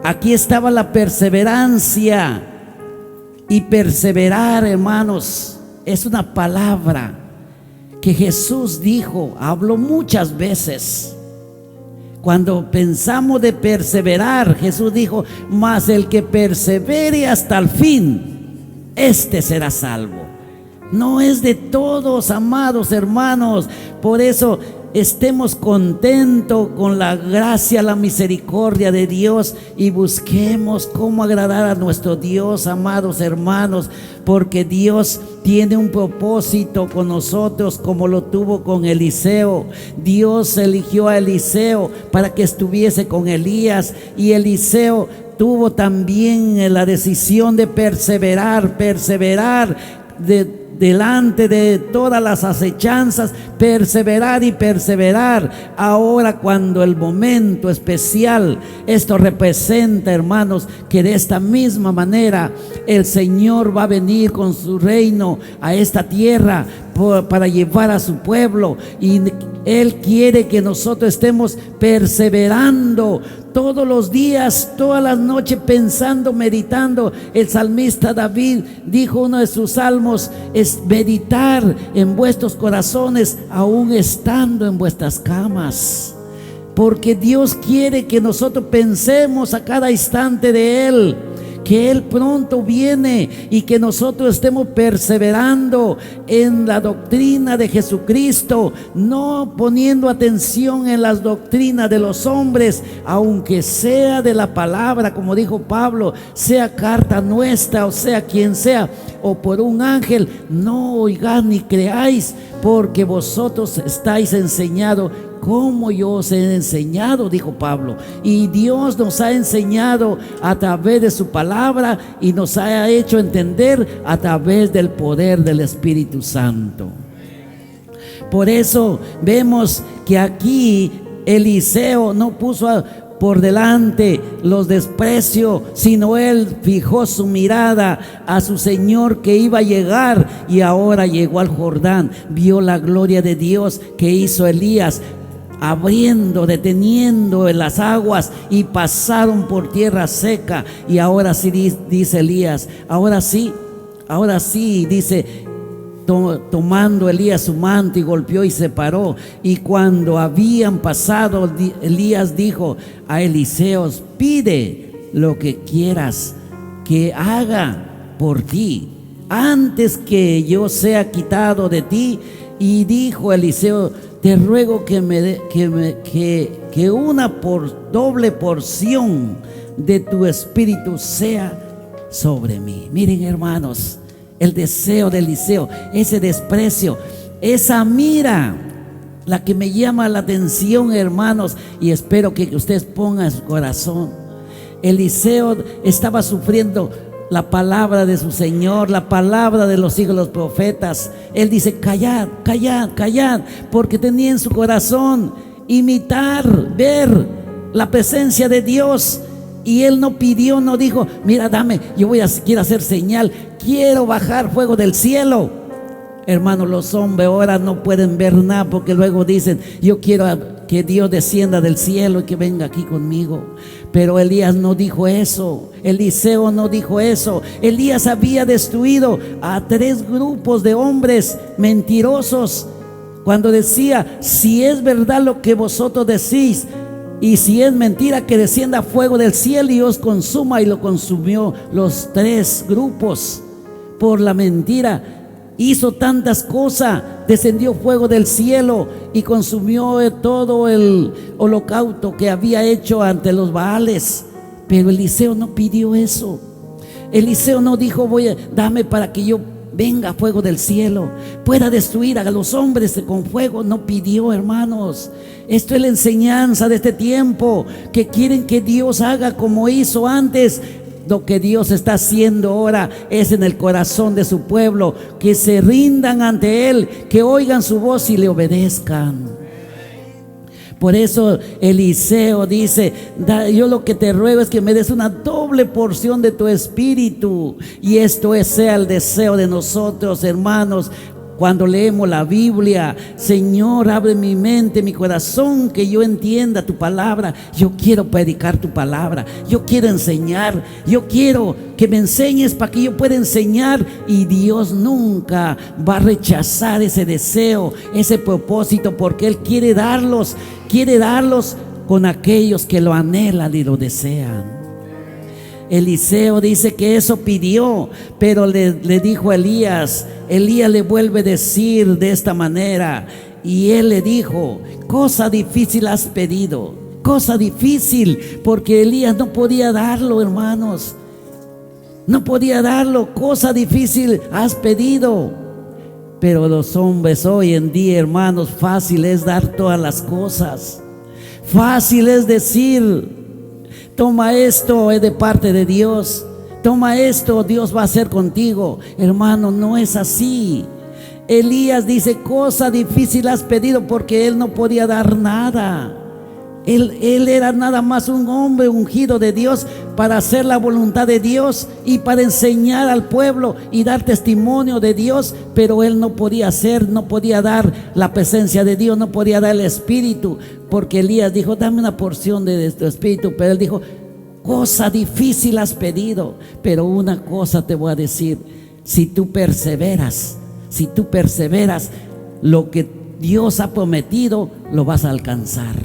aquí estaba la perseverancia. Y perseverar, hermanos, es una palabra que Jesús dijo, habló muchas veces. Cuando pensamos de perseverar, Jesús dijo: mas el que persevere hasta el fin, este será salvo. No es de todos, amados hermanos. Por eso estemos contentos con la gracia, la misericordia de Dios, y busquemos cómo agradar a nuestro Dios, amados hermanos, porque Dios tiene un propósito con nosotros, como lo tuvo con Eliseo. Dios eligió a Eliseo para que estuviese con Elías, y Eliseo tuvo también la decisión de perseverar delante de todas las acechanzas, perseverar y perseverar. Ahora, cuando el momento especial, esto representa, hermanos, que de esta misma manera el Señor va a venir con su reino a esta tierra para llevar a su pueblo, y Él quiere que nosotros estemos perseverando todos los días, todas las noches, pensando, meditando. El salmista David dijo, uno de sus salmos es meditar en vuestros corazones, aún estando en vuestras camas, porque Dios quiere que nosotros pensemos a cada instante de Él, que Él pronto viene, y que nosotros estemos perseverando en la doctrina de Jesucristo, no poniendo atención en las doctrinas de los hombres, aunque sea de la palabra, como dijo Pablo, sea carta nuestra, o sea quien sea, o por un ángel, no oigáis ni creáis, porque vosotros estáis enseñados como yo os he enseñado, dijo Pablo. Y Dios nos ha enseñado a través de su palabra, y nos ha hecho entender a través del poder del Espíritu Santo. Por eso vemos que aquí Eliseo no puso por delante los desprecios, sino él fijó su mirada a su Señor, que iba a llegar, y ahora llegó al Jordán, vio la gloria de Dios que hizo Elías, abriendo, deteniendo en las aguas, y pasaron por tierra seca. Y ahora sí, dice Elías, ahora sí, dice, tomando Elías su manto y golpeó y se paró. Y cuando habían pasado, Elías dijo a Eliseo: pide lo que quieras que haga por ti, antes que yo sea quitado de ti. Y dijo Eliseo: te ruego que una doble porción de tu espíritu sea sobre mí. Miren, hermanos, el deseo de Eliseo, ese desprecio, esa mira, la que me llama la atención, hermanos, y espero que ustedes pongan en su corazón. Eliseo estaba sufriendo la palabra de su Señor, la palabra de los hijos de los profetas. Él dice: callad, callad, callad, porque tenía en su corazón imitar, ver la presencia de Dios. Y él no pidió, no dijo: mira, dame, quiero hacer señal, quiero bajar fuego del cielo. Hermanos, los hombres ahora no pueden ver nada, porque luego dicen: yo quiero que Dios descienda del cielo y que venga aquí conmigo. Pero Elías no dijo eso, Eliseo no dijo eso. Elías había destruido a 3 grupos de hombres mentirosos, cuando decía: si es verdad lo que vosotros decís, y si es mentira, que descienda fuego del cielo y os consuma. Y lo consumió los 3 grupos por la mentira. Hizo tantas cosas, descendió fuego del cielo y consumió todo el holocausto que había hecho ante los Baales. Pero Eliseo no pidió eso. Eliseo no dijo: dame para que yo venga fuego del cielo, pueda destruir a los hombres con fuego. No pidió, hermanos. Esto es la enseñanza de este tiempo, que quieren que Dios haga como hizo antes. Lo que Dios está haciendo ahora es en el corazón de su pueblo, que se rindan ante Él, que oigan su voz y le obedezcan. Por eso Eliseo dice: yo lo que te ruego es que me des una doble porción de tu espíritu. Y esto sea el deseo de nosotros, hermanos, cuando leemos la Biblia. Señor, abre mi mente, mi corazón, que yo entienda tu palabra. Yo quiero predicar tu palabra, yo quiero enseñar, yo quiero que me enseñes para que yo pueda enseñar. Y Dios nunca va a rechazar ese deseo, ese propósito, porque Él quiere darlos con aquellos que lo anhelan y lo desean. Eliseo dice que eso pidió, pero le dijo a Elías le vuelve a decir de esta manera, y él le dijo: cosa difícil has pedido, cosa difícil, porque Elías no podía darlo, hermanos, no podía darlo. Cosa difícil has pedido. Pero los hombres hoy en día, hermanos, fácil es dar todas las cosas, fácil es decir: toma esto, es de parte de Dios. Toma esto, Dios va a hacer contigo. Hermano, no es así. Elías dice: cosa difícil has pedido, porque él no podía dar nada. Él era nada más un hombre ungido de Dios para hacer la voluntad de Dios y para enseñar al pueblo y dar testimonio de Dios. Pero él no podía hacer, no podía dar la presencia de Dios, no podía dar el Espíritu, porque Elías dijo: dame una porción de tu Espíritu. Pero él dijo: cosa difícil has pedido, pero una cosa te voy a decir: si tú perseveras, lo que Dios ha prometido lo vas a alcanzar.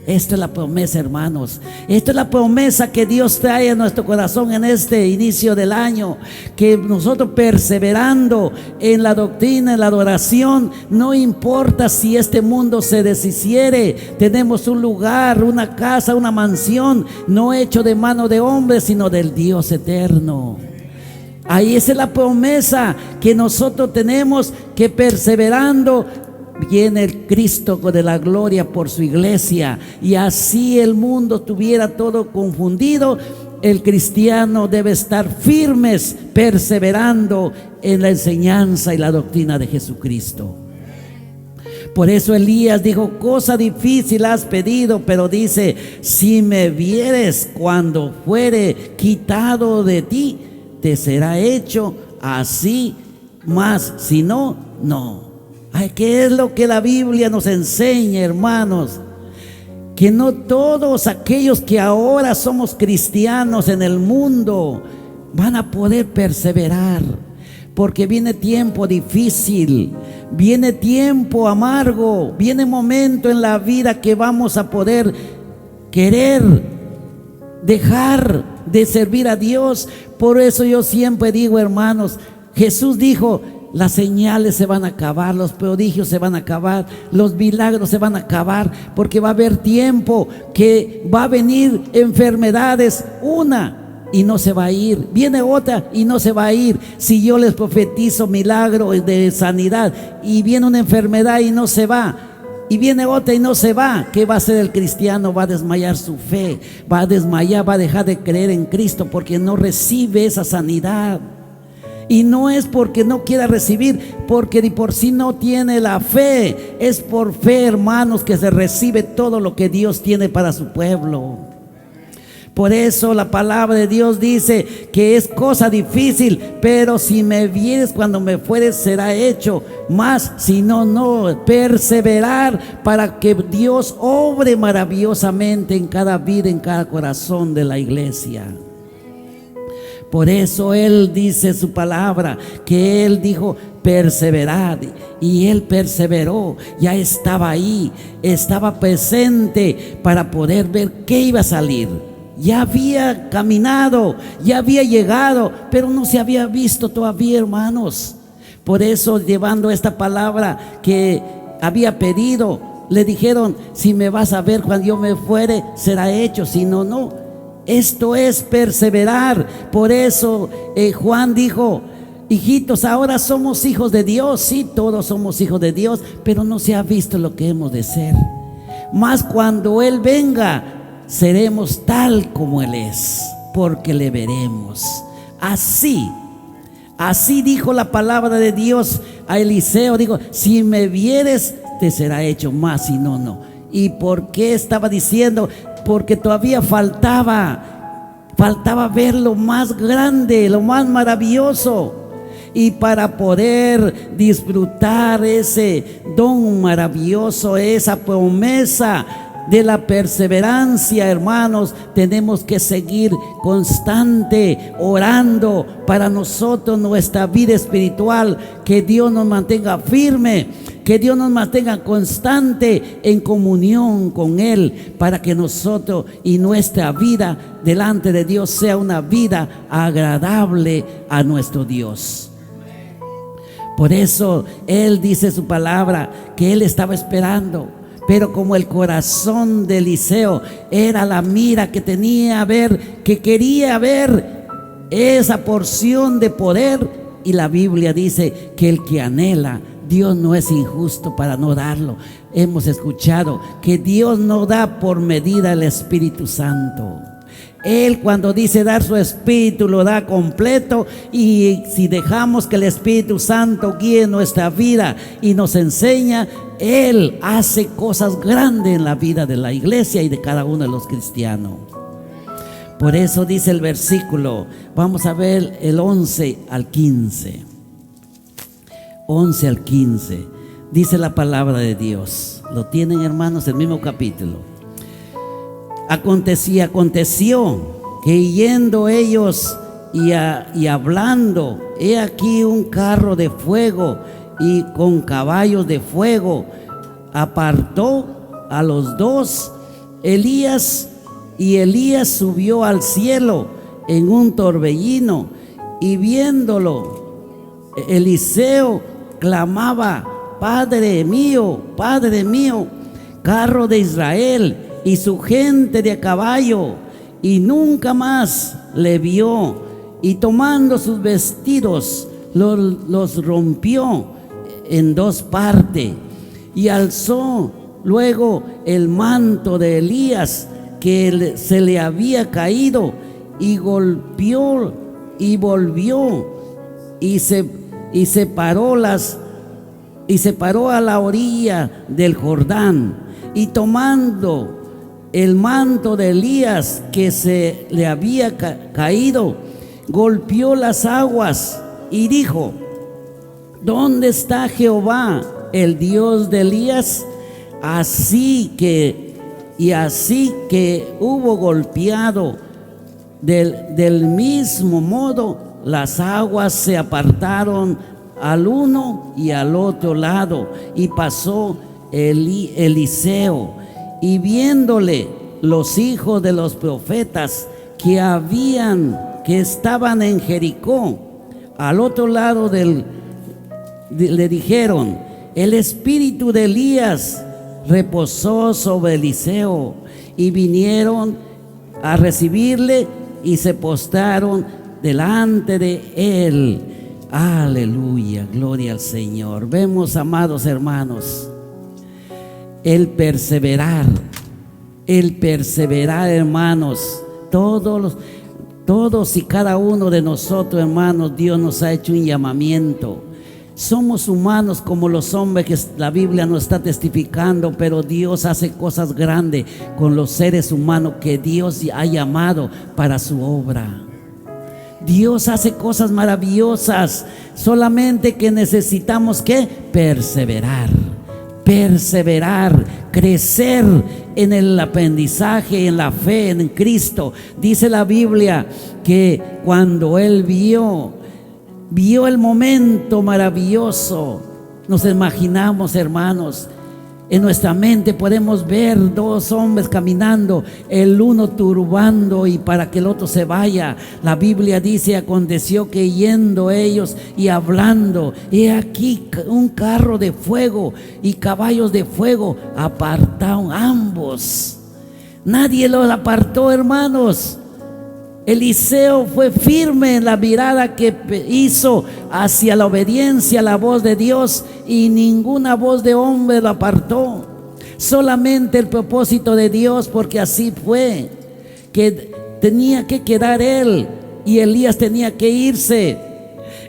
Esta es la promesa, hermanos. Esta es la promesa que Dios trae a nuestro corazón en este inicio del año. Que nosotros, perseverando en la doctrina, en la adoración, no importa si este mundo se deshiciere, tenemos un lugar, una casa, una mansión, no hecho de mano de hombre, sino del Dios eterno. Ahí esa es la promesa que nosotros tenemos, que perseverando viene el Cristo de la gloria por su iglesia. Y así el mundo estuviera todo confundido, el cristiano debe estar firmes, perseverando en la enseñanza y la doctrina de Jesucristo. Por eso Elías dijo: cosa difícil has pedido, pero dice: si me vieres cuando fuere quitado de ti, te será hecho así, mas si no, no. Ay, ¿qué es lo que la Biblia nos enseña, hermanos? Que no todos aquellos que ahora somos cristianos en el mundo van a poder perseverar, porque viene tiempo difícil, viene tiempo amargo, viene momento en la vida que vamos a poder querer dejar de servir a Dios. Por eso yo siempre digo, hermanos, Jesús dijo: las señales se van a acabar, los prodigios se van a acabar, los milagros se van a acabar, porque va a haber tiempo que va a venir enfermedades, una y no se va a ir, viene otra y no se va a ir. Si yo les profetizo milagros de sanidad y viene una enfermedad y no se va, y viene otra y no se va, ¿qué va a hacer el cristiano? Va a desmayar su fe, va a desmayar, va a dejar de creer en Cristo, porque no recibe esa sanidad. Y no es porque no quiera recibir, porque de por sí no tiene la fe. Es por fe, hermanos, que se recibe todo lo que Dios tiene para su pueblo. Por eso la palabra de Dios dice que es cosa difícil, pero si me vieres cuando me fueres, será hecho. Mas si no, no. Perseverar para que Dios obre maravillosamente en cada vida, en cada corazón de la iglesia. Por eso Él dice su palabra, que Él dijo: perseverad, y Él perseveró. Ya estaba ahí, estaba presente para poder ver qué iba a salir. Ya había caminado, ya había llegado, pero no se había visto todavía, hermanos. Por eso, llevando esta palabra que había pedido, le dijeron: si me vas a ver cuando yo me fuere, será hecho, si no, no. Esto es perseverar. Por eso Juan dijo: hijitos, ahora somos hijos de Dios. Sí, todos somos hijos de Dios, pero no se ha visto lo que hemos de ser. Mas cuando Él venga, seremos tal como Él es, porque le veremos. Así dijo la palabra de Dios a Eliseo. Dijo: si me vieres, te será hecho, más si no, no. ¿Y por qué estaba diciendo? Porque todavía faltaba ver lo más grande, lo más maravilloso. Y para poder disfrutar ese don maravilloso, esa promesa de la perseverancia, hermanos, tenemos que seguir constante orando para nosotros, nuestra vida espiritual, que Dios nos mantenga firme, que Dios nos mantenga constante en comunión con Él, para que nosotros y nuestra vida delante de Dios sea una vida agradable a nuestro Dios. Por eso Él dice su palabra que Él estaba esperando, pero como el corazón de Eliseo era la mira que tenía a ver, que quería ver esa porción de poder, y la Biblia dice que el que anhela, Dios no es injusto para no darlo. Hemos escuchado que Dios no da por medida el Espíritu Santo. Él, cuando dice dar su Espíritu, lo da completo, y si dejamos que el Espíritu Santo guíe nuestra vida y nos enseña, Él hace cosas grandes en la vida de la iglesia y de cada uno de los cristianos. Por eso dice el versículo, vamos a ver el 11 al 15. 11 al 15, dice la palabra de Dios. Lo tienen, hermanos, el mismo capítulo. Aconteció que yendo ellos y hablando, he aquí un carro de fuego y con caballos de fuego apartó a los dos. Elías subió al cielo en un torbellino, y viéndolo, Eliseo clamaba: Padre mío, carro de Israel y su gente de a caballo. Y nunca más le vio, y tomando sus vestidos los rompió en dos partes, y alzó luego el manto de Elías que se le había caído, y golpeó y volvió, y se paró a la orilla del Jordán, y tomando el manto de Elías que se le había caído, golpeó las aguas y dijo: ¿dónde está Jehová, el Dios de Elías? Así que hubo golpeado, del mismo modo las aguas se apartaron al uno y al otro lado, y pasó Eliseo, y viéndole los hijos de los profetas que estaban en Jericó al otro lado le dijeron: el espíritu de Elías reposó sobre Eliseo. Y vinieron a recibirle y se postraron delante de él. Aleluya, gloria al Señor. Vemos, amados hermanos, el perseverar, hermanos. Todos y cada uno de nosotros, hermanos, Dios nos ha hecho un llamamiento. Somos humanos como los hombres que la Biblia nos está testificando, pero Dios hace cosas grandes con los seres humanos que Dios ha llamado para su obra. Dios hace cosas maravillosas, solamente que necesitamos que perseverar, crecer en el aprendizaje, en la fe en Cristo. Dice la Biblia que cuando él vio el momento maravilloso, nos imaginamos, hermanos, en nuestra mente podemos ver dos hombres caminando, el uno turbando y para que el otro se vaya. La Biblia dice: aconteció que yendo ellos y hablando, he aquí un carro de fuego y caballos de fuego apartaron ambos. Nadie los apartó, hermanos. Eliseo fue firme en la mirada que hizo hacia la obediencia a la voz de Dios, y ninguna voz de hombre lo apartó. Solamente el propósito de Dios, porque así fue, que tenía que quedar él y Elías tenía que irse.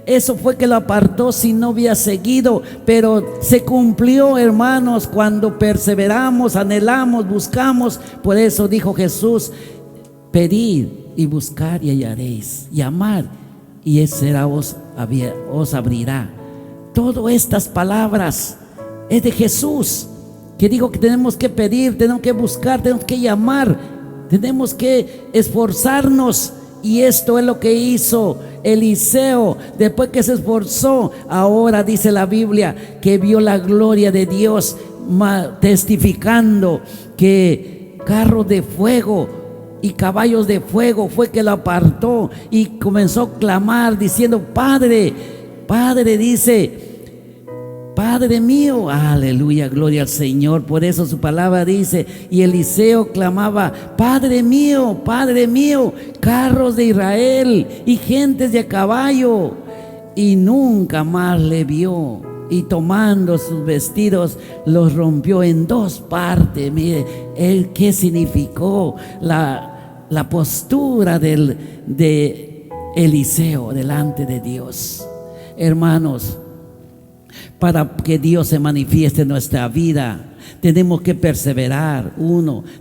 Eso fue que lo apartó si no había seguido, pero se cumplió, hermanos, cuando perseveramos, anhelamos, buscamos. Por eso dijo Jesús: pedid y buscar y hallaréis, llamar y os abrirá. Todas estas palabras es de Jesús, que dijo que tenemos que pedir, tenemos que buscar, tenemos que llamar, tenemos que esforzarnos. Y esto es lo que hizo Eliseo después que se esforzó. Ahora dice la Biblia que vio la gloria de Dios, testificando que carros de fuego y caballos de fuego fue que lo apartó, y comenzó a clamar diciendo: Padre, Padre, dice, Padre mío, aleluya, gloria al Señor. Por eso su palabra dice, y Eliseo clamaba: Padre mío, carros de Israel y gentes de a caballo. Y nunca más le vio, y tomando sus vestidos los rompió en dos partes. Mire, ¿qué significó la postura de Eliseo delante de Dios? Hermanos, para que Dios se manifieste en nuestra vida, tenemos que perseverar.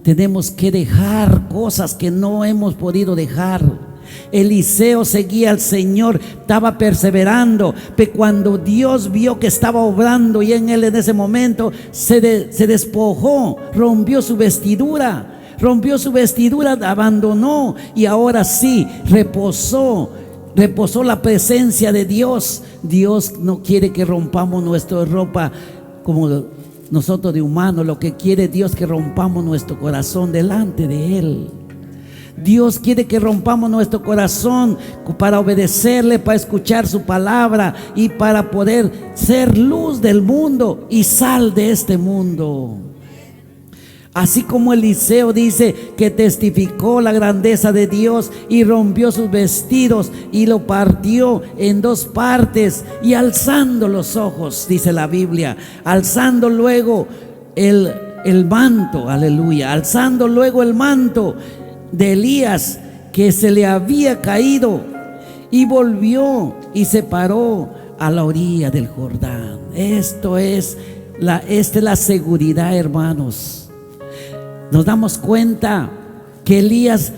Tenemos que dejar cosas que no hemos podido dejar. Eliseo seguía al Señor, estaba perseverando, pero cuando Dios vio que estaba obrando y en él en ese momento se despojó, rompió su vestidura, abandonó, y ahora sí reposó la presencia de Dios. Dios no quiere que rompamos nuestra ropa como nosotros de humanos. Lo que quiere Dios es que rompamos nuestro corazón delante de Él. Dios quiere que rompamos nuestro corazón para obedecerle, para escuchar su palabra y para poder ser luz del mundo y sal de este mundo. Así como Eliseo dice que testificó la grandeza de Dios y rompió sus vestidos y lo partió en dos partes, y alzando los ojos, dice la Biblia, alzando luego el manto, aleluya, alzando luego el manto de Elías que se le había caído, y volvió y se paró a la orilla del Jordán. Esta es la seguridad, hermanos. Nos damos cuenta que Elías,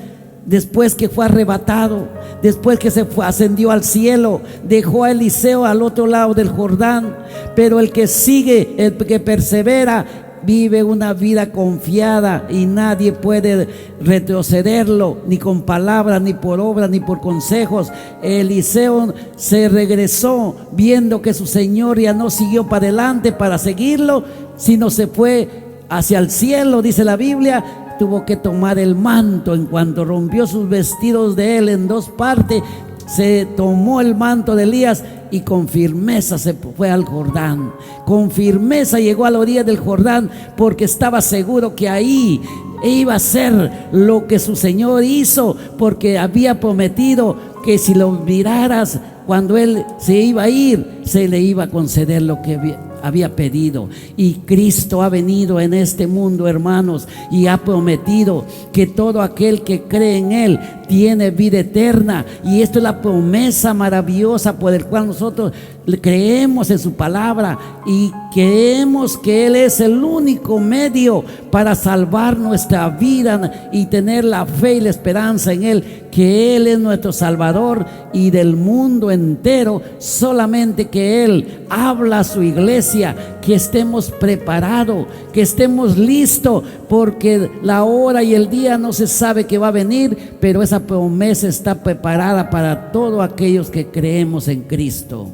después que fue arrebatado, después que ascendió al cielo, dejó a Eliseo al otro lado del Jordán. Pero el que sigue, el que persevera, vive una vida confiada, y nadie puede retrocederlo, ni con palabras, ni por obras, ni por consejos. Eliseo se regresó viendo que su Señor ya no siguió para adelante para seguirlo, sino se fue hacia el cielo, dice la Biblia. Tuvo que tomar el manto. En cuanto rompió sus vestidos de él en dos partes, se tomó el manto de Elías y con firmeza se fue al Jordán. Con firmeza llegó a la orilla del Jordán, porque estaba seguro que ahí iba a ser lo que su Señor hizo, porque había prometido que si lo miraras cuando él se iba a ir, se le iba a conceder lo que había pedido. Y Cristo ha venido en este mundo, hermanos, y ha prometido que todo aquel que cree en Él tiene vida eterna. Y esto es la promesa maravillosa por el cual nosotros creemos en su palabra y creemos que Él es el único medio para salvar nuestra vida y tener la fe y la esperanza en Él, que Él es nuestro Salvador y del mundo entero. Solamente que Él habla a su iglesia, que estemos preparados, que estemos listos, porque la hora y el día no se sabe que va a venir, pero esa promesa está preparada para todos aquellos que creemos en Cristo.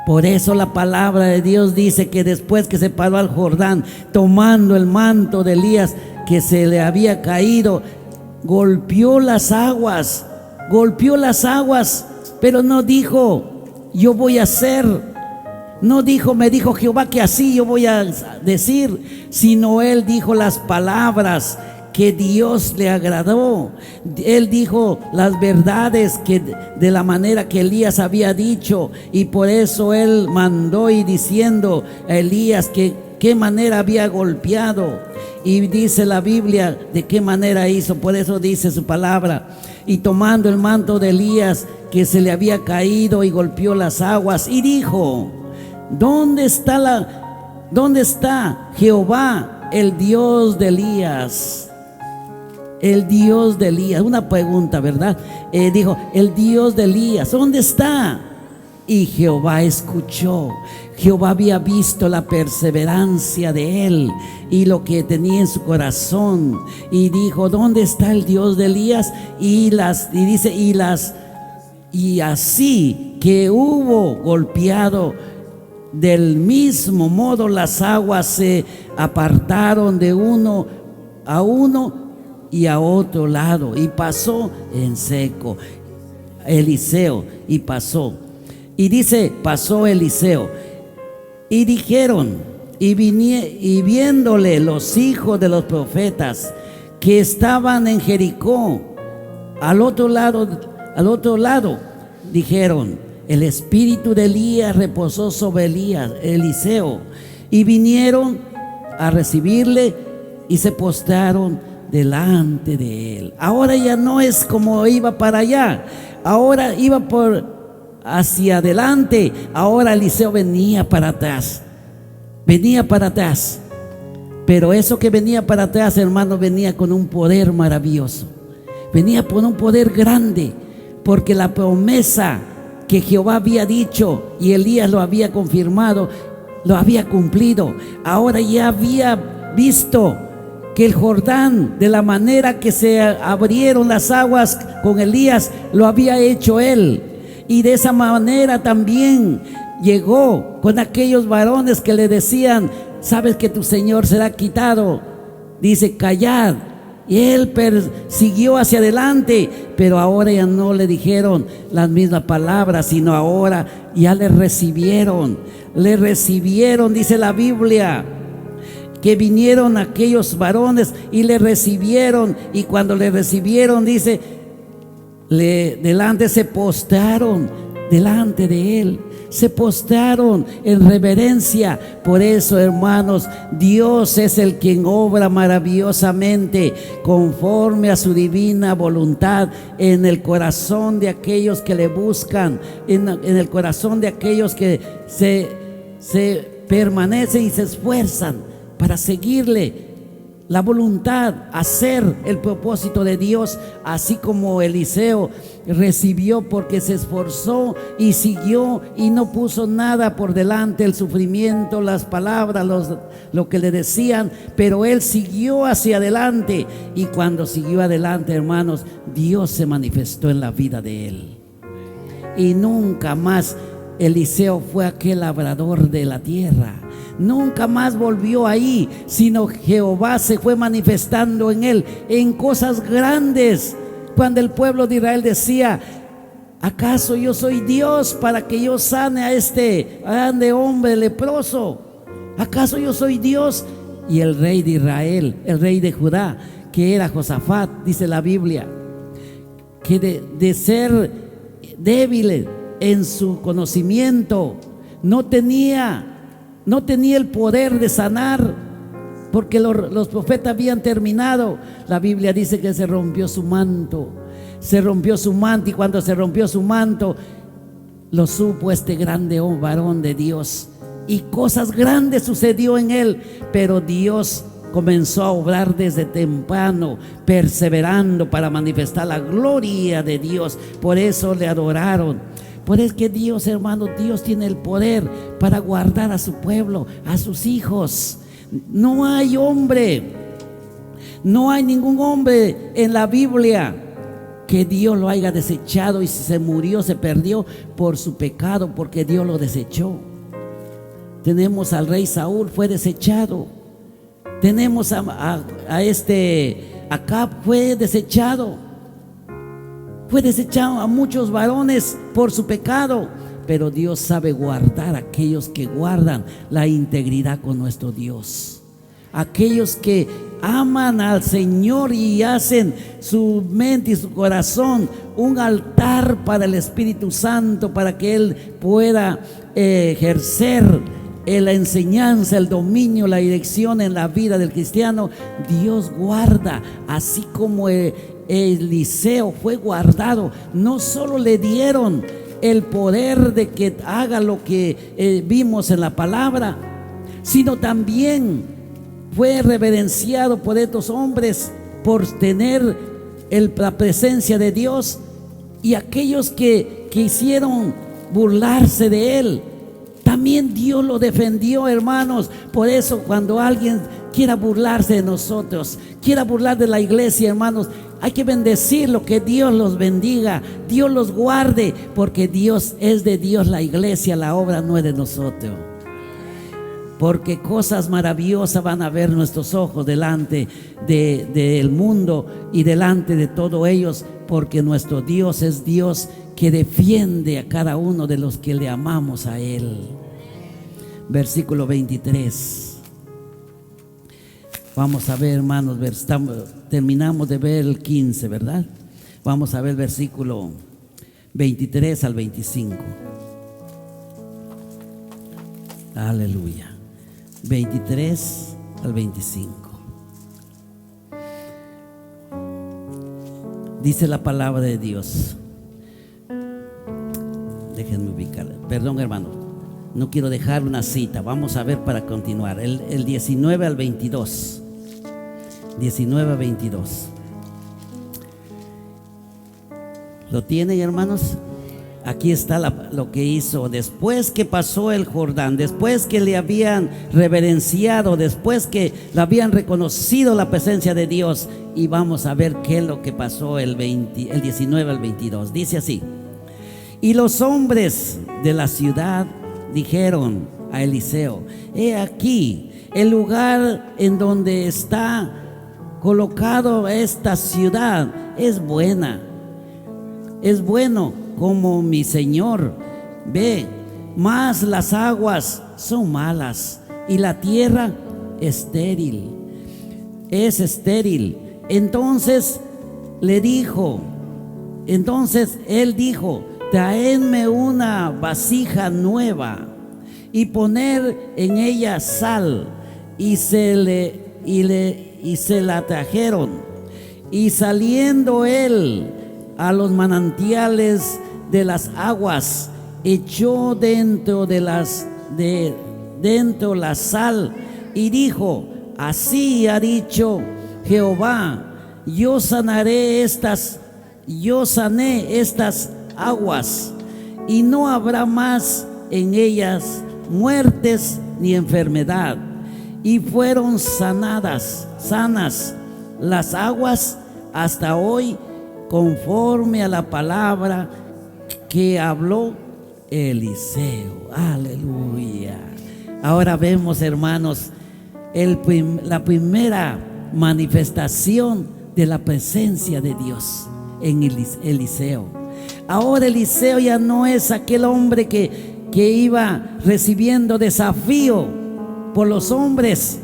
Por eso la palabra de Dios dice que después que se paró al Jordán, tomando el manto de Elías que se le había caído, golpeó las aguas, pero no dijo: yo voy a hacer. No dijo: me dijo Jehová que así yo voy a decir, sino él dijo las palabras que Dios le agradó. Él dijo las verdades que de la manera que Elías había dicho, y por eso él mandó y diciendo a Elías que qué manera había golpeado, y dice la Biblia de qué manera hizo. Por eso dice su palabra: y tomando el manto de Elías que se le había caído, y golpeó las aguas, y dijo: ¿dónde está Jehová, el Dios de Elías? El Dios de Elías, una pregunta, ¿verdad? Dijo, el Dios de Elías, ¿dónde está? Y Jehová escuchó. Jehová había visto la perseverancia de él y lo que tenía en su corazón. Y dijo, ¿dónde está el Dios de Elías? Y así que hubo golpeado, del mismo modo las aguas se apartaron de uno a uno y a otro lado, y pasó en seco. Eliseo, y pasó. Y dice, pasó Eliseo. Y dijeron, y viéndole los hijos de los profetas que estaban en Jericó, al otro lado, dijeron, el espíritu de Elías reposó sobre Eliseo. Y vinieron a recibirle y se postraron delante de él. Ahora ya no es como iba para allá, ahora iba hacia adelante. Ahora Eliseo venía para atrás, pero eso que venía para atrás, hermano, venía con un poder maravilloso, venía con un poder grande, porque la promesa que Jehová había dicho y Elías lo había confirmado, lo había cumplido. Ahora ya había visto que el Jordán, de la manera que se abrieron las aguas con Elías, lo había hecho él. Y de esa manera también llegó con aquellos varones que le decían, sabes que tu Señor será quitado. Dice, callad. Y él siguió hacia adelante, pero ahora ya no le dijeron las mismas palabras, sino ahora ya le recibieron, dice la Biblia, que vinieron aquellos varones y le recibieron, y cuando le recibieron, dice, delante se postraron delante de él, se postraron en reverencia. Por eso, hermanos, Dios es el quien obra maravillosamente conforme a su divina voluntad en el corazón de aquellos que le buscan, en el corazón de aquellos que se permanecen y se esfuerzan para seguirle la voluntad, hacer el propósito de Dios, así como Eliseo recibió porque se esforzó y siguió y no puso nada por delante, el sufrimiento, las palabras, lo que le decían, pero él siguió hacia adelante. Y cuando siguió adelante, hermanos, Dios se manifestó en la vida de él. Y nunca más Eliseo fue aquel labrador de la tierra. Nunca más volvió ahí, sino Jehová se fue manifestando en él en cosas grandes. Cuando el pueblo de Israel decía, ¿acaso yo soy Dios para que yo sane a este grande hombre leproso? ¿Acaso yo soy Dios? Y el rey de Israel, el rey de Judá, que era Josafat, dice la Biblia, que de ser débil en su conocimiento, no tenía el poder de sanar, porque los profetas habían terminado. La Biblia dice que se rompió su manto, y cuando se rompió su manto, lo supo este grande varón de Dios, y cosas grandes sucedió en él. Pero Dios comenzó a obrar desde temprano, perseverando para manifestar la gloria de Dios. Por eso le adoraron. Por eso que Dios, hermano, Dios tiene el poder para guardar a su pueblo, a sus hijos. No hay ningún hombre en la Biblia que Dios lo haya desechado, y si se murió, se perdió por su pecado, porque Dios lo desechó. Tenemos al rey Saúl, fue desechado. Tenemos a Acab, fue desechado. Fue desechado a muchos varones por su pecado, pero Dios sabe guardar a aquellos que guardan la integridad con nuestro Dios. Aquellos que aman al Señor y hacen su mente y su corazón un altar para el Espíritu Santo, para que Él pueda ejercer la enseñanza, el dominio, la dirección en la vida del cristiano. Dios guarda, así como Eliseo fue guardado. No solo le dieron el poder de que haga lo que vimos en la palabra, sino también fue reverenciado por estos hombres por tener la presencia de Dios, y aquellos que quisieron burlarse de él, también Dios lo defendió, hermanos. Por eso cuando alguien quiera burlarse de nosotros, quiera burlar de la iglesia, hermanos, hay que bendecirlo, que Dios los bendiga, Dios los guarde, porque Dios es de Dios la iglesia, la obra no es de nosotros. Porque cosas maravillosas van a ver nuestros ojos delante del mundo y delante de todos ellos, porque nuestro Dios es Dios que defiende a cada uno de los que le amamos a Él. Versículo 23. Vamos a ver, hermanos, terminamos de ver el 15, ¿verdad? Vamos a ver el versículo 23 al 25. Aleluya. 23 al 25. Dice la palabra de Dios. Déjenme ubicar. Perdón, hermano, no quiero dejar una cita. Vamos a ver para continuar. El 19 al 22. 19 al 22. ¿Lo tienen, hermanos? Aquí está lo que hizo después que pasó el Jordán, después que le habían reverenciado, después que le habían reconocido la presencia de Dios. Y vamos a ver qué es lo que pasó el 19 al 22. Dice así: y los hombres de la ciudad dijeron a Eliseo: he aquí el lugar en donde está colocado esta ciudad es buena, es bueno como mi señor ve, mas las aguas son malas y la tierra estéril, es estéril. Entonces él dijo: traedme una vasija nueva y poner en ella sal. Y se la trajeron. Y saliendo él a los manantiales de las aguas, echó dentro la sal y dijo: así ha dicho Jehová, yo sané estas aguas, y no habrá más en ellas muertes ni enfermedad. Y fueron sanas las aguas hasta hoy, conforme a la palabra que habló Eliseo. Aleluya. Ahora vemos, hermanos, la primera manifestación de la presencia de Dios en Eliseo. Ahora Eliseo ya no es aquel hombre que iba recibiendo desafío por los hombres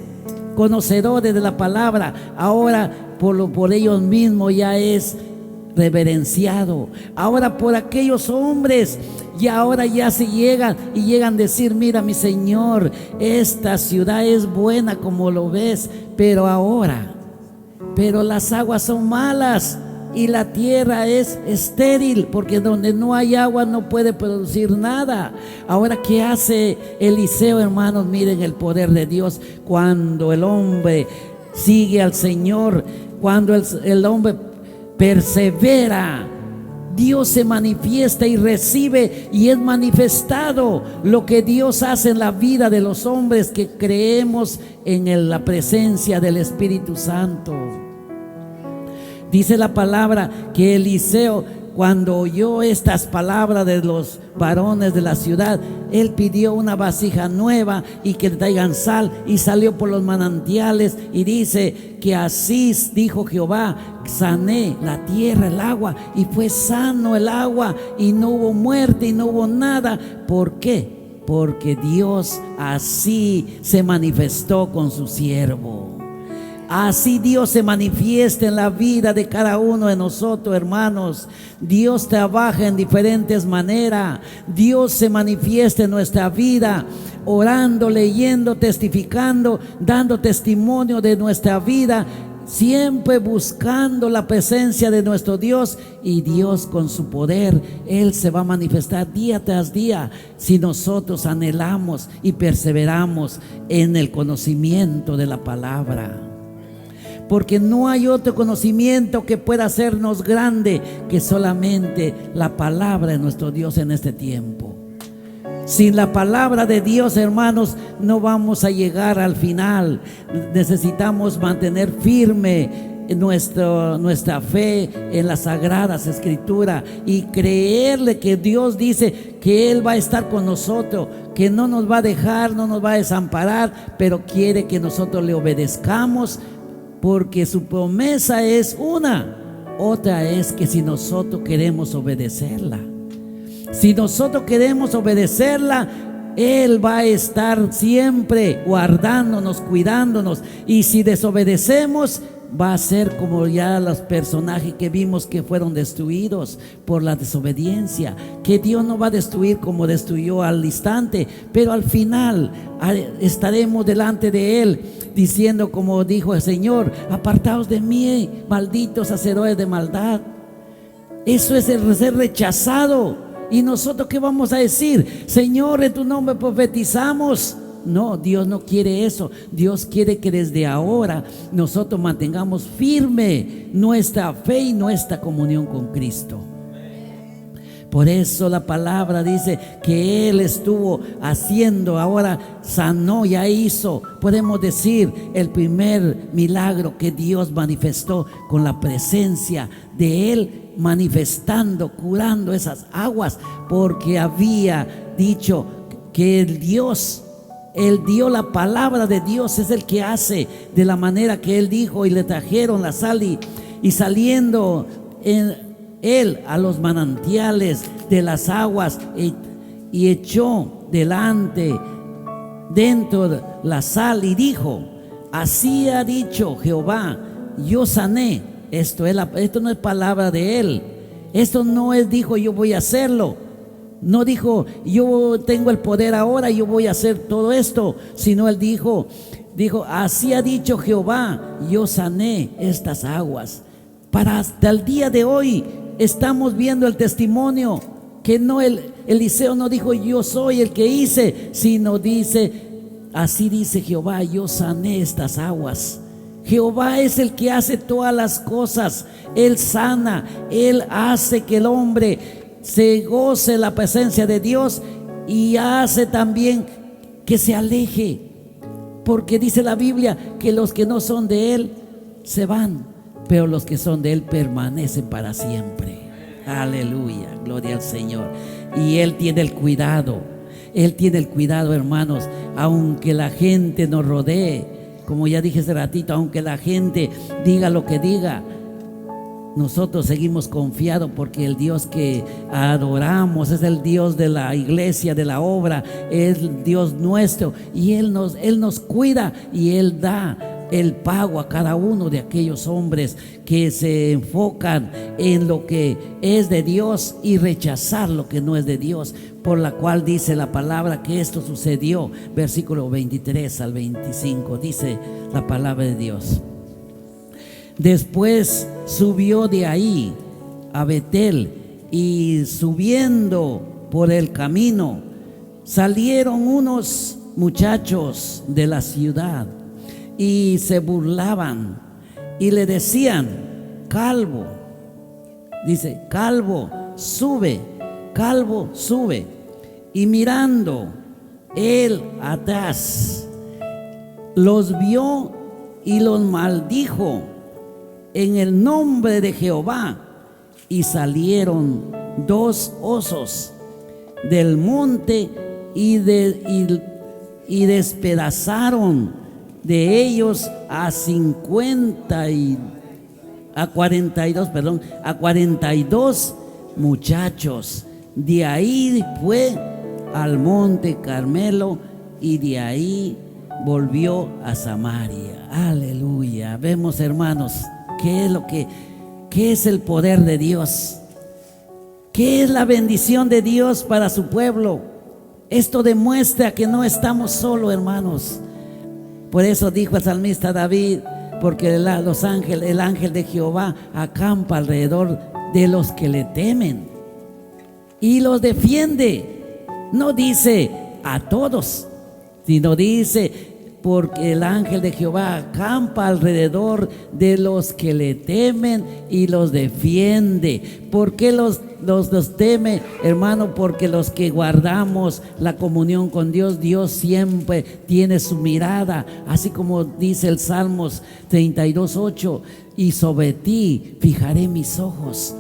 conocedores de la palabra. Ahora por ellos mismos ya es reverenciado. Ahora por aquellos hombres, y ahora ya se llegan a decir: mira, mi Señor, esta ciudad es buena como lo ves, pero las aguas son malas y la tierra es estéril, porque donde no hay agua no puede producir nada. Ahora, ¿qué hace Eliseo, hermanos? Miren el poder de Dios. Cuando el hombre sigue al Señor, cuando el hombre persevera, Dios se manifiesta y recibe y es manifestado lo que Dios hace en la vida de los hombres que creemos en la presencia del Espíritu Santo. Dice la palabra que Eliseo, cuando oyó estas palabras de los varones de la ciudad, él pidió una vasija nueva y que le traigan sal, y salió por los manantiales y dice que así dijo Jehová: sané la tierra, el agua, y fue sano el agua y no hubo muerte y no hubo nada. ¿Por qué? Porque Dios así se manifestó con su siervo. Así Dios se manifiesta en la vida de cada uno de nosotros, hermanos. Dios trabaja en diferentes maneras. Dios se manifiesta en nuestra vida, orando, leyendo, testificando, dando testimonio de nuestra vida, siempre buscando la presencia de nuestro Dios. Y Dios, con su poder, Él se va a manifestar día tras día si nosotros anhelamos y perseveramos en el conocimiento de la palabra. porque no hay otro conocimiento que pueda hacernos grande que solamente la palabra de nuestro Dios en este tiempo. Sin la palabra de Dios, hermanos, no vamos a llegar al final. Necesitamos mantener firme nuestra fe en las sagradas escrituras y creerle que Dios dice que Él va a estar con nosotros, que no nos va a dejar, no nos va a desamparar, pero quiere que nosotros le obedezcamos, porque su promesa es una. Otra es que si nosotros queremos obedecerla, si nosotros queremos obedecerla, Él va a estar siempre guardándonos, cuidándonos. Y si desobedecemos, va a ser como ya los personajes que vimos que fueron destruidos por la desobediencia, que Dios no va a destruir como destruyó al instante, pero al final estaremos delante de Él diciendo, como dijo el Señor: apartaos de mí, malditos hacedores de maldad. Eso es el ser rechazado. ¿Y nosotros qué vamos a decir? Señor, en tu nombre profetizamos. No, Dios no quiere eso. Dios quiere que desde ahora nosotros mantengamos firme nuestra fe y nuestra comunión con Cristo. Por eso la palabra dice que Él estuvo haciendo, ahora sanó, ya hizo, podemos decir, el primer milagro que Dios manifestó con la presencia de Él, manifestando, curando esas aguas, porque había dicho que el Dios, Él dio la palabra de Dios, es el que hace de la manera que Él dijo, y le trajeron la sal y saliendo Él a los manantiales de las aguas y echó dentro de la sal y dijo: así ha dicho Jehová, yo sané. Esto no es palabra de Él. Esto no es, dijo, yo voy a hacerlo. No dijo, yo tengo el poder ahora, yo voy a hacer todo esto. Sino Él dijo, así ha dicho Jehová, yo sané estas aguas. Para hasta el día de hoy estamos viendo el testimonio que no, Eliseo no dijo yo soy el que hice, sino dice, así dice Jehová, yo sané estas aguas. Jehová es el que hace todas las cosas. Él sana, Él hace que el hombre se goce la presencia de Dios, y hace también que se aleje, porque dice la Biblia que los que no son de Él se van, pero los que son de Él permanecen para siempre. Aleluya, gloria al Señor. Y Él tiene el cuidado, hermanos, aunque la gente nos rodee. Como ya dije hace ratito, aunque la gente diga lo que diga, nosotros seguimos confiados, porque el Dios que adoramos es el Dios de la iglesia, de la obra, es el Dios nuestro, y Él nos cuida, y Él da el pago a cada uno de aquellos hombres que se enfocan en lo que es de Dios y rechazar lo que no es de Dios, por la cual dice la palabra que esto sucedió. Versículo 23 al 25 dice la palabra de Dios: después subió de ahí a Betel, y subiendo por el camino salieron unos muchachos de la ciudad y se burlaban y le decían: calvo, dice, calvo, sube. Y mirando él atrás, los vio y los maldijo en el nombre de Jehová, y salieron 2 osos del monte y despedazaron de ellos a 42 muchachos. De ahí fue al monte Carmelo, y de ahí volvió a Samaria. Aleluya. Vemos, hermanos, qué es el poder de Dios, qué es la bendición de Dios para su pueblo. Esto demuestra que no estamos solos, hermanos. Por eso dijo el salmista David: porque el ángel de Jehová acampa alrededor de los que le temen y los defiende. No dice a todos, sino dice porque el ángel de Jehová acampa alrededor de los que le temen y los defiende. ¿Por qué los teme, hermano? Porque los que guardamos la comunión con Dios, Dios siempre tiene su mirada, así como dice el Salmos 32:8, y sobre ti fijaré mis ojos.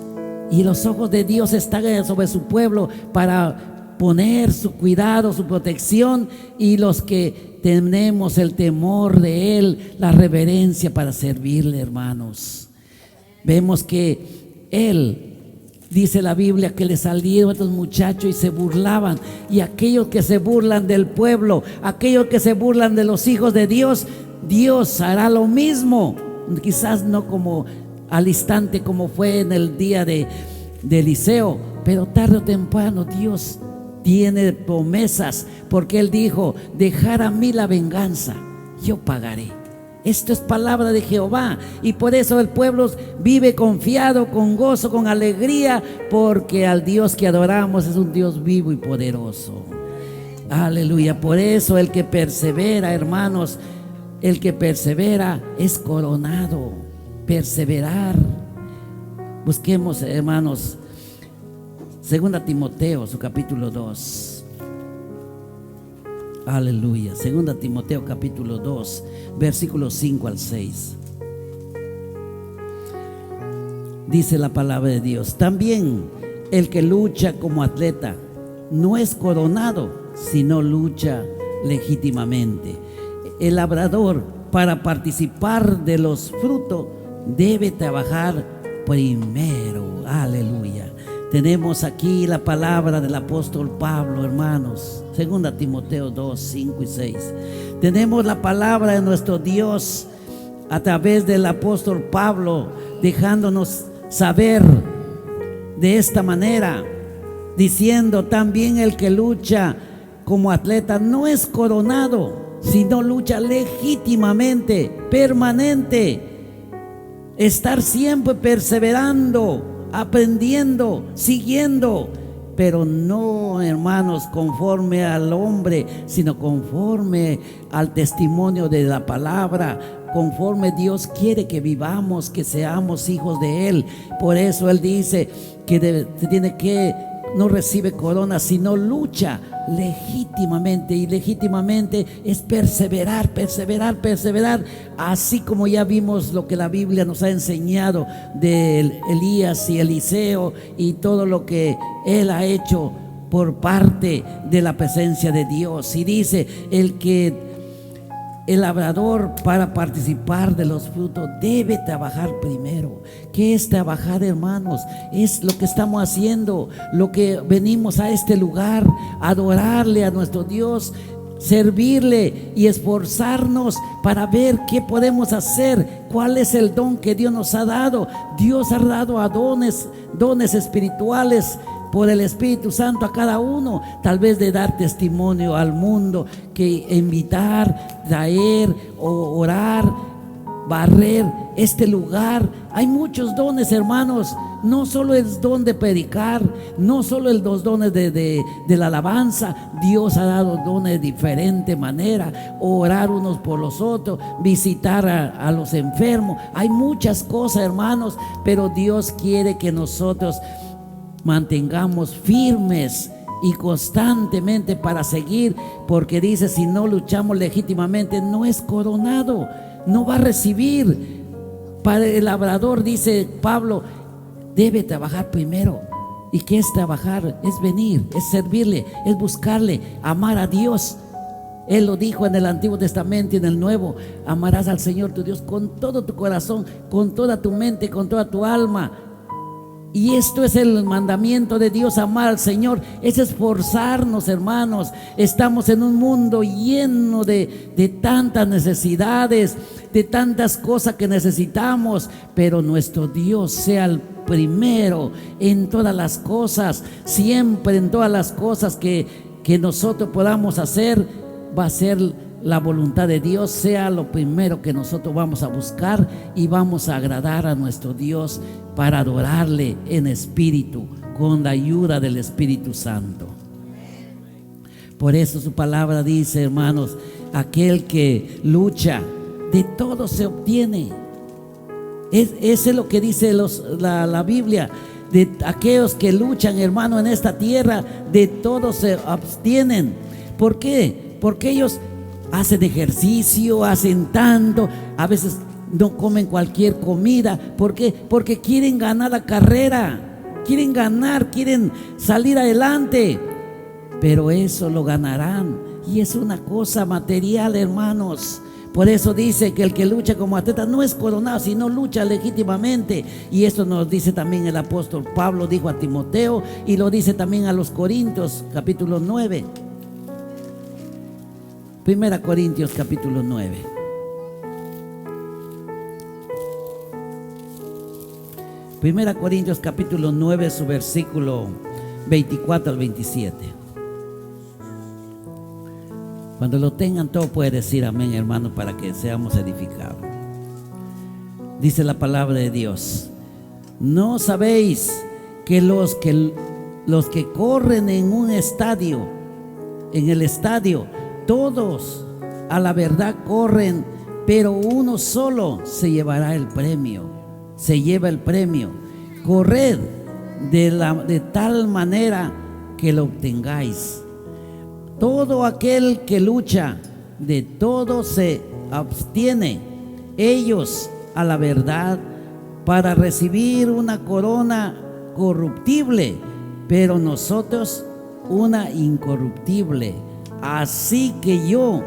Y los ojos de Dios están sobre su pueblo para poner su cuidado, su protección, y los que tenemos el temor de Él, la reverencia para servirle, hermanos. Vemos que Él, dice la Biblia, que le salieron a estos muchachos y se burlaban, y aquellos que se burlan del pueblo, aquellos que se burlan de los hijos de Dios, Dios hará lo mismo. Quizás no como al instante como fue en el día de Eliseo, pero tarde o temprano Dios tiene promesas, porque Él dijo: dejar a mí la venganza, yo pagaré. Esto es palabra de Jehová, y por eso el pueblo vive confiado, con gozo, con alegría, porque al Dios que adoramos es un Dios vivo y poderoso. Aleluya. Por eso el que persevera, hermanos, el que persevera es coronado. Perseverar. Busquemos, hermanos, 2 Timoteo, su capítulo 2. Aleluya. 2 Timoteo capítulo 2, versículos 5 al 6. Dice la palabra de Dios: también el que lucha como atleta no es coronado, sino lucha legítimamente. El labrador, para participar de los frutos, debe trabajar primero. Aleluya. Tenemos aquí la palabra del apóstol Pablo, hermanos. 2 Timoteo 2, 5 y 6. Tenemos la palabra de nuestro Dios a través del apóstol Pablo, dejándonos saber de esta manera, diciendo: también el que lucha como atleta no es coronado, sino lucha legítimamente, permanente. Estar siempre perseverando, aprendiendo, siguiendo, pero no, hermanos, conforme al hombre, sino conforme al testimonio de la palabra, conforme Dios quiere que vivamos, que seamos hijos de Él. Por eso Él dice que no recibe corona, sino lucha legítimamente, y legítimamente es perseverar, perseverar, perseverar, así como ya vimos lo que la Biblia nos ha enseñado de Elías y Eliseo y todo lo que él ha hecho por parte de la presencia de Dios. Y dice: el labrador, para participar de los frutos, debe trabajar primero. ¿Qué es trabajar, hermanos? Es lo que estamos haciendo, lo que venimos a este lugar, adorarle a nuestro Dios, servirle y esforzarnos para ver qué podemos hacer, cuál es el don que Dios nos ha dado. Dios ha dado a dones espirituales por el Espíritu Santo a cada uno, tal vez de dar testimonio al mundo, que invitar, traer, o orar, barrer este lugar. Hay muchos dones, hermanos. No solo el don de predicar, no solo los dones de la alabanza. Dios ha dado dones de diferente manera: orar unos por los otros, visitar a los enfermos. Hay muchas cosas, hermanos, pero Dios quiere que nosotros mantengamos firmes y constantemente para seguir, porque dice: si no luchamos legítimamente, no es coronado, no va a recibir. Para el labrador, dice Pablo, debe trabajar primero. ¿Y qué es trabajar? Es venir, es servirle, es buscarle, amar a Dios. Él lo dijo en el Antiguo Testamento y en el Nuevo: amarás al Señor tu Dios con todo tu corazón, con toda tu mente, con toda tu alma. Y esto es el mandamiento de Dios: amar al Señor, es esforzarnos, hermanos. Estamos en un mundo lleno de tantas necesidades, de tantas cosas que necesitamos, pero nuestro Dios sea el primero en todas las cosas. Siempre en todas las cosas que nosotros podamos hacer, va a ser la voluntad de Dios, sea lo primero que nosotros vamos a buscar, y vamos a agradar a nuestro Dios para adorarle en espíritu, con la ayuda del Espíritu Santo. Por eso su palabra dice, hermanos, aquel que lucha, de todo se obtiene. Eso es lo que dice la Biblia. De aquellos que luchan, hermano, en esta tierra, de todo se abstienen. ¿Por qué? Porque ellos hacen ejercicio, hacen tanto, a veces no comen cualquier comida. ¿Por qué? Porque quieren ganar la carrera, quieren ganar, quieren salir adelante, pero eso lo ganarán, y es una cosa material, hermanos. Por eso dice que el que lucha como atleta no es coronado, sino lucha legítimamente. Y esto nos dice también el apóstol Pablo, dijo a Timoteo, y lo dice también a los Corintios, capítulo 9. Primera Corintios, capítulo 9. Primera Corintios, capítulo 9, su versículo 24 al 27. Cuando lo tengan todo puede decir amén, hermano, para que seamos edificados. Dice la palabra de Dios: ¿no sabéis que los que corren en un estadio, en el estadio, todos a la verdad corren, pero uno solo se llevará el premio? Se lleva el premio. Corred de tal manera que lo obtengáis. Todo aquel que lucha, de todo se abstiene, ellos a la verdad, para recibir una corona corruptible, pero nosotros una incorruptible. Así que yo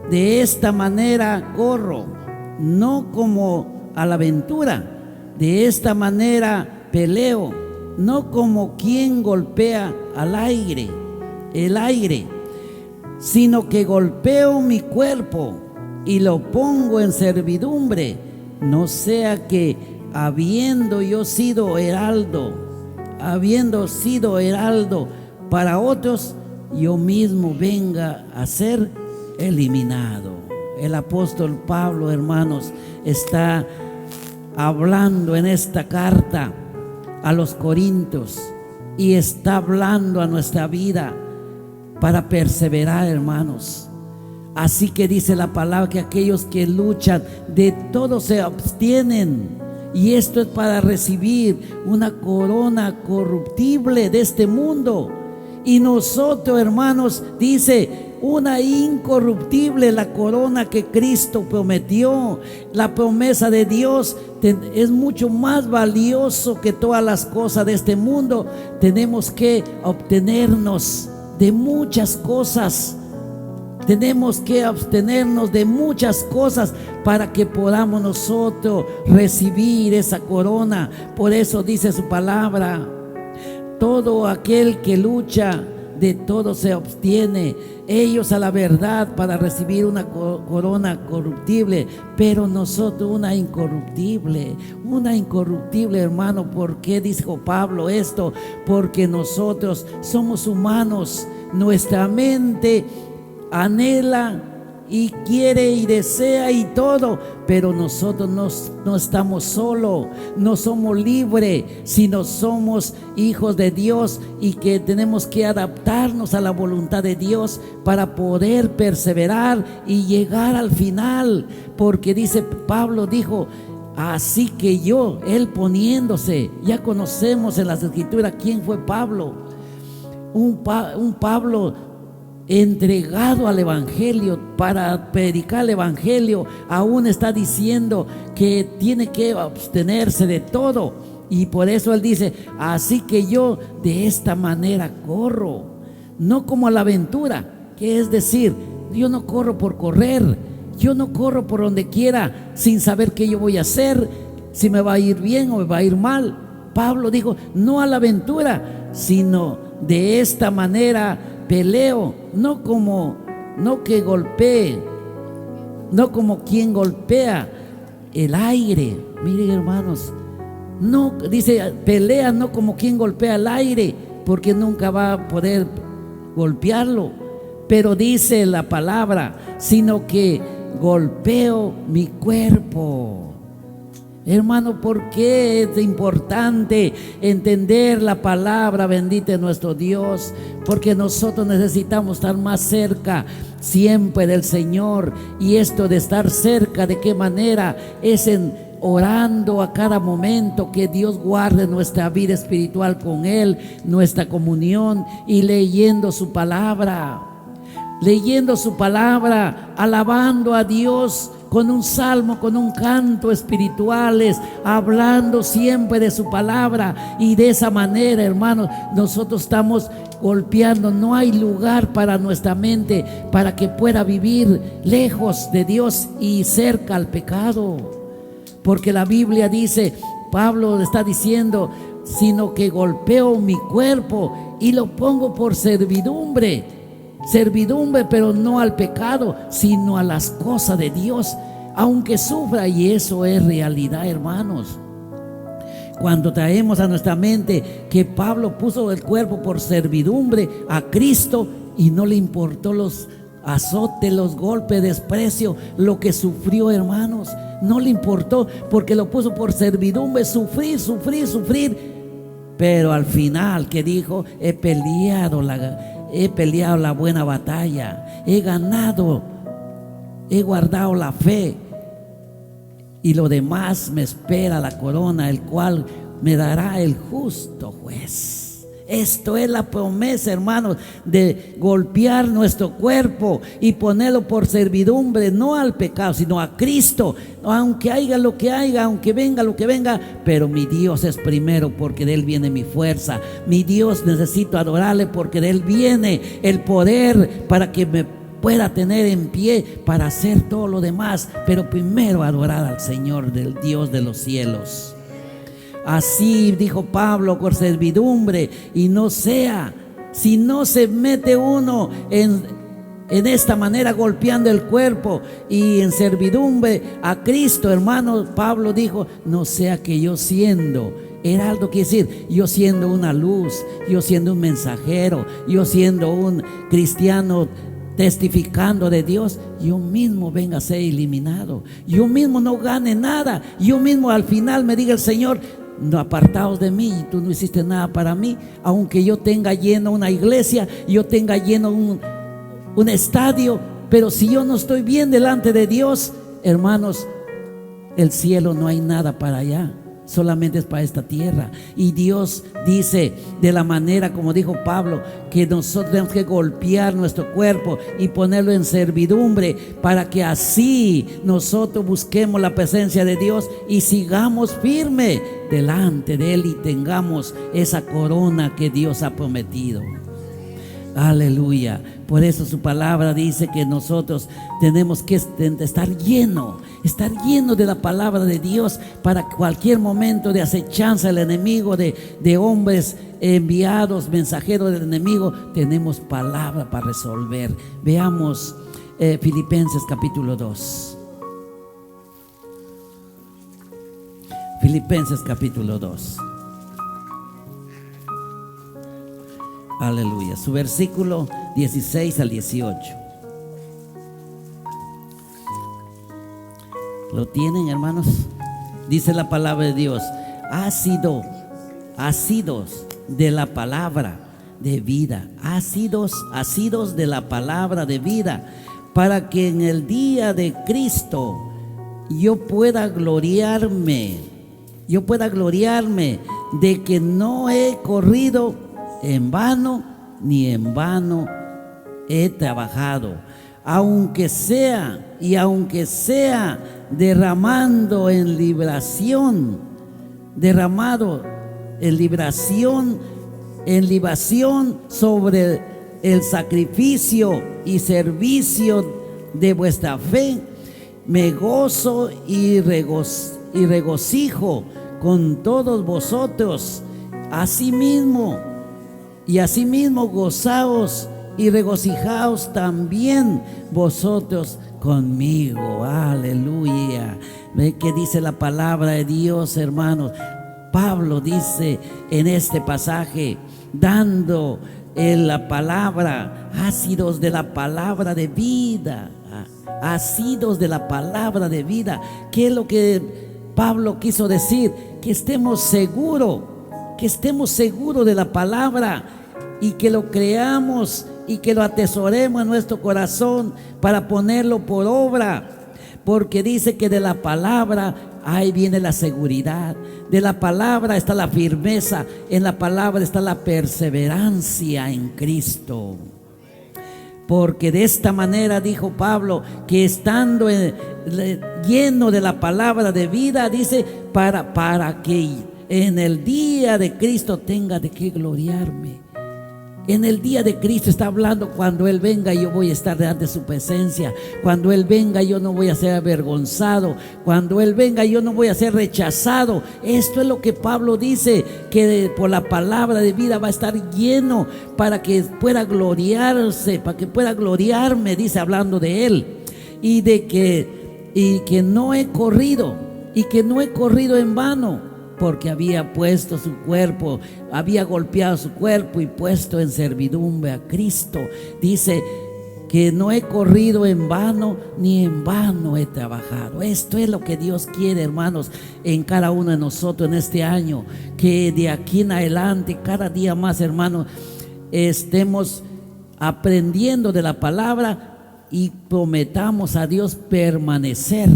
de esta manera corro, no como a la aventura, de esta manera peleo, no como quien golpea al aire, el aire, sino que golpeo mi cuerpo y lo pongo en servidumbre, no sea que habiendo sido heraldo para otros, yo mismo venga a ser eliminado. El apóstol Pablo, hermanos, está hablando en esta carta a los Corintios y está hablando a nuestra vida para perseverar, hermanos. Así que dice la palabra que aquellos que luchan, de todo se abstienen, y esto es para recibir una corona corruptible de este mundo. Y nosotros, hermanos, dice, una incorruptible, la corona que Cristo prometió. La promesa de Dios es mucho más valioso que todas las cosas de este mundo. Tenemos que obtenernos de muchas cosas. Tenemos que abstenernos de muchas cosas para que podamos nosotros recibir esa corona. Por eso dice su palabra: todo aquel que lucha, de todo se abstiene, ellos a la verdad, para recibir una corona corruptible, pero nosotros una incorruptible. Una incorruptible, hermano. ¿Por qué dijo Pablo esto? Porque nosotros somos humanos, nuestra mente anhela y quiere y desea y todo, pero nosotros no estamos solos, no somos libres, sino somos hijos de Dios, y que tenemos que adaptarnos a la voluntad de Dios para poder perseverar y llegar al final. Porque dice Pablo, dijo: así que yo, él poniéndose, ya conocemos en las escrituras quién fue Pablo, un Pablo entregado al evangelio, para predicar el evangelio. Aún está diciendo que tiene que abstenerse de todo, y por eso él dice: así que yo de esta manera corro, no como a la aventura, que es decir, yo no corro por correr, yo no corro por donde quiera sin saber qué yo voy a hacer, si me va a ir bien o me va a ir mal. Pablo dijo: no a la aventura, sino de esta manera peleo, no que golpee, no como quien golpea el aire. Miren, hermanos, no, dice, pelea no como quien golpea el aire, porque nunca va a poder golpearlo. Pero dice la palabra, sino que golpeo mi cuerpo. Hermano, ¿por qué es importante entender la palabra bendita de nuestro Dios? Porque nosotros necesitamos estar más cerca siempre del Señor. Y esto de estar cerca, ¿de qué manera? Es orando a cada momento, que Dios guarde nuestra vida espiritual con Él, nuestra comunión, y leyendo su palabra. Leyendo su palabra, alabando a Dios con un salmo, con un canto espirituales, hablando siempre de su palabra. Y de esa manera, hermanos, nosotros estamos golpeando. No hay lugar para nuestra mente para que pueda vivir lejos de Dios y cerca al pecado. Porque la Biblia dice, Pablo está diciendo, sino que golpeo mi cuerpo y lo pongo por servidumbre, pero no al pecado, sino a las cosas de Dios, aunque sufra. Y eso es realidad, hermanos. Cuando traemos a nuestra mente que Pablo puso el cuerpo por servidumbre a Cristo y no le importó los azotes, los golpes, desprecio, lo que sufrió, hermanos, no le importó, porque lo puso por servidumbre, sufrir. Pero al final, ¿qué dijo? He peleado la buena batalla, he ganado, he guardado la fe, y lo demás me espera la corona, el cual me dará el justo juez. Esto es la promesa, hermanos, de golpear nuestro cuerpo y ponerlo por servidumbre, no al pecado, sino a Cristo. Aunque haya lo que haya, aunque venga lo que venga, pero mi Dios es primero, porque de Él viene mi fuerza. Mi Dios, necesito adorarle, porque de Él viene el poder para que me pueda tener en pie para hacer todo lo demás. Pero primero adorar al Señor, del Dios de los cielos. Así dijo Pablo, por servidumbre, y no sea, si no se mete uno en esta manera, golpeando el cuerpo y en servidumbre a Cristo, hermano, Pablo dijo, no sea que yo siendo heraldo, quiere decir, yo siendo una luz, yo siendo un mensajero, yo siendo un cristiano testificando de Dios, yo mismo venga a ser eliminado, yo mismo no gane nada, yo mismo al final me diga el Señor, no, apartaos de mí, tú no hiciste nada para mí. Aunque yo tenga lleno una iglesia, yo tenga lleno un estadio, pero si yo no estoy bien delante de Dios, hermanos, el cielo no hay nada para allá, solamente es para esta tierra. Y Dios dice, de la manera como dijo Pablo, que nosotros tenemos que golpear nuestro cuerpo y ponerlo en servidumbre, para que así nosotros busquemos la presencia de Dios y sigamos firme delante de Él y tengamos esa corona que Dios ha prometido. Aleluya. Por eso su palabra dice que nosotros tenemos que estar lleno de la palabra de Dios, para cualquier momento de acechanza del enemigo, de hombres enviados, mensajeros del enemigo, tenemos palabra para resolver. Veamos Filipenses capítulo 2. Filipenses capítulo 2. Aleluya. Su versículo 16 al 18. ¿Lo tienen, hermanos? Dice la palabra de Dios: ácidos de la palabra de vida, ácidos de la palabra de vida, para que en el día de Cristo yo pueda gloriarme de que no he corrido en vano, ni en vano he trabajado, aunque sea derramado en libación sobre el sacrificio y servicio de vuestra fe, me gozo y regocijo con todos vosotros. Asimismo gozaos y regocijaos también vosotros conmigo. Aleluya. ¿Ve qué dice la palabra de Dios, hermanos? Pablo dice en este pasaje, dando la palabra, ácidos de la palabra de vida, ácidos de la palabra de vida. ¿Qué es lo que Pablo quiso decir que estemos seguros de la palabra y que lo creamos y que lo atesoremos en nuestro corazón para ponerlo por obra, porque dice que de la palabra ahí viene la seguridad, de la palabra está la firmeza, en la palabra está la perseverancia en Cristo. Porque de esta manera dijo Pablo, que estando lleno de la palabra de vida, dice, para que en el día de Cristo tenga de qué gloriarme. En el día de Cristo está hablando, cuando Él venga yo voy a estar delante de su presencia. Cuando Él venga yo no voy a ser avergonzado. Cuando Él venga yo no voy a ser rechazado. Esto es lo que Pablo dice, que por la palabra de vida va a estar lleno para que pueda gloriarse, para que pueda gloriarme, dice, hablando de Él. Y que no he corrido en vano, porque había puesto su cuerpo, había golpeado su cuerpo y puesto en servidumbre a Cristo. Dice que no he corrido en vano, ni en vano he trabajado. Esto es lo que Dios quiere, hermanos, en cada uno de nosotros en este año, que de aquí en adelante, cada día más, hermanos, estemos aprendiendo de la palabra y prometamos a Dios permanecer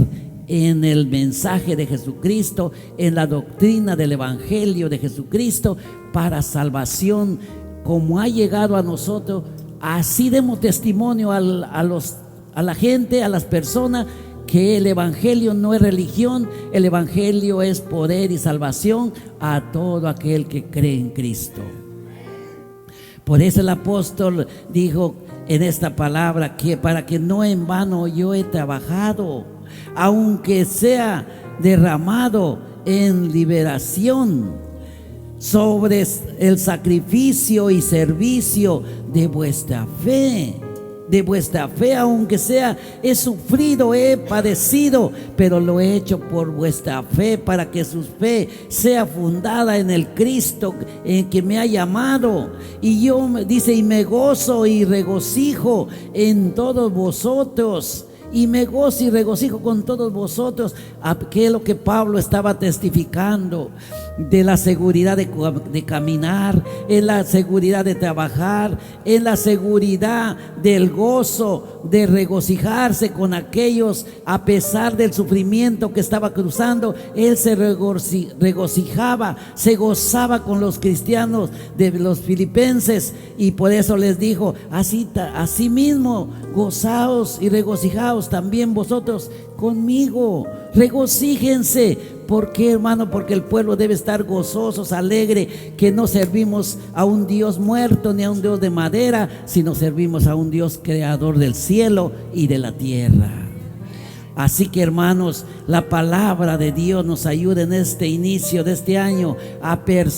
en el mensaje de Jesucristo, en la doctrina del Evangelio de Jesucristo para salvación. Como ha llegado a nosotros, así demos testimonio a la gente, a las personas, que el Evangelio no es religión, el Evangelio es poder y salvación a todo aquel que cree en Cristo. Por eso el apóstol dijo en esta palabra, que para que no en vano yo he trabajado, aunque sea derramado en liberación sobre el sacrificio y servicio de vuestra fe. De vuestra fe, aunque sea, he sufrido, he padecido, pero lo he hecho por vuestra fe, para que su fe sea fundada en el Cristo en que me ha llamado. Y yo, dice, y me gozo y regocijo en todos vosotros. Y me gozo y regocijo con todos vosotros. Que es lo que Pablo estaba testificando, de la seguridad de caminar, en la seguridad de trabajar, en la seguridad del gozo, de regocijarse con aquellos, a pesar del sufrimiento que estaba cruzando. Él se regocijaba, se gozaba con los cristianos de los filipenses, y por eso les dijo, así mismo gozaos y regocijaos también vosotros conmigo. Regocíjense. ¿Por qué, hermano? Porque el pueblo debe estar gozosos, alegre, que no servimos a un Dios muerto ni a un Dios de madera, sino servimos a un Dios creador del cielo y de la tierra. Así que, hermanos, la palabra de Dios nos ayuda en este inicio de este año a